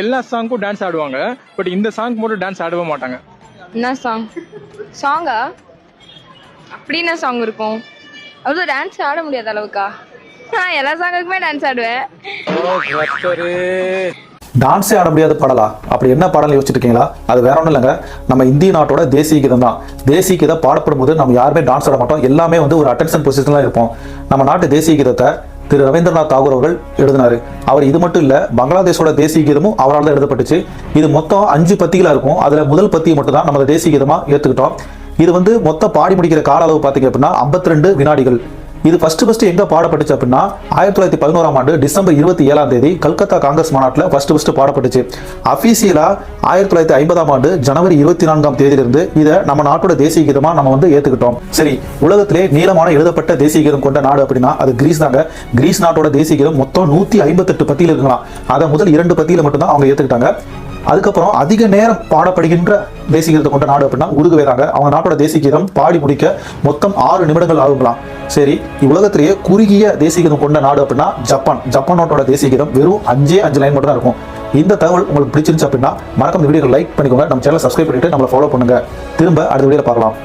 எல்லா சாங்க்கும் டான்ஸ் ஆடுவாங்க, பட் இந்த சாங் மட்டும் டான்ஸ் ஆடவே மாட்டாங்க. என்ன சாங்கா? அப்படி என்ன சாங் இருக்கும்? அவ்வளோ டான்ஸ் ஆட முடியாத அளவுக்கா? நான் எல்லா சாங்குக்குமே டான்ஸ் ஆடுவேன். டான்ஸே ஆட முடியாத பாடலா? அப்படி என்ன பாடல் யோசிச்சுட்டு இருக்கீங்களா? அது வேற ஒன்றும் இல்லைங்க, நம்ம இந்திய நாட்டோட தேசிய கீதம் தான். தேசிய கீதம் பாடப்படும் போது நம்ம யாருமே டான்ஸ் ஆட மாட்டோம், எல்லாமே வந்து ஒரு அட்டென்ஷன் பொசிஷன்ல இருப்போம். நம்ம நாட்டு தேசிய கீதத்தை திரு ரவீந்திரநாத் தாகூர் அவர்கள் எழுதினாரு. அவர் இது மட்டும் இல்ல, பங்களாதேஷோட தேசிய கீதமும் அவரால் தான் எழுதப்பட்டுச்சு. இது மொத்தம் 5 பத்திகளா இருக்கும். அதுல முதல் பத்தியை மட்டும் தான் நம்ம தேசிய கீதமா ஏத்துக்கிட்டோம். இது வந்து மொத்த பாடி முடிக்கிற கால அளவு பாத்தீங்க அப்படின்னா 52 வினாடிகள். இது ஃபர்ஸ்ட் எங்க பாடப்பட்டுச்சு அப்படின்னா 1911ஆம் ஆண்டு டிசம்பர் 27ஆம் தேதி கல்கத்தா காங்கிரஸ் மாநாட்டில் ஃபர்ஸ்ட் பாடப்பட்டுச்சு. அபிஷியலா 1950ஆம் ஆண்டு ஜனவரி 24ஆம் தேதியிலிருந்து இதை நம்ம நாட்டோட தேசிய கீதமா நம்ம வந்து ஏத்துக்கிட்டோம். சரி, உலகத்திலே நீளமான எழுதப்பட்ட தேசிய கீதம் கொண்ட நாடு அப்படின்னா அது கிரீஸ் தாங்க. கிரீஸ் நாட்டோட தேசிய கீதம் மொத்தம் 158 பத்தியில் இருக்கலாம். அதை முதல் 2 பத்தியில மட்டும்தான் அவங்க ஏத்துக்கிட்டாங்க. அதுக்கப்புறம் அதிக நேரம் பாடப்படுகின்ற தேசிய கீதத்தை கொண்ட நாடு அப்படின்னா உருகுவே தாங்க. அவங்க நாட்டோட தேசிய கீதம் பாடி முடிக்க மொத்தம் 6 நிமிடங்கள் ஆகுங்களாம். சரி, உலகத்திலேயே குறுகிய தேசிய கீதம் கொண்ட நாடு அப்படின்னா ஜப்பான். ஜப்பான் நாட்டோட தேசிய கீதம் வெறும் 5 லைன் மட்டும் தான் இருக்கும். இந்த தகவல் உங்களுக்கு பிடிச்சிருந்துச்சு அப்படின்னா மறக்காம இந்த வீடியோ லைக் பண்ணிக்கோங்க. நம்ம சேனலை சப்ஸ்கிரைப் பண்ணிட்டு நம்மளை ஃபாலோ பண்ணுங்க. திரும்ப அடுத்த வீடியோல பார்க்கலாம்.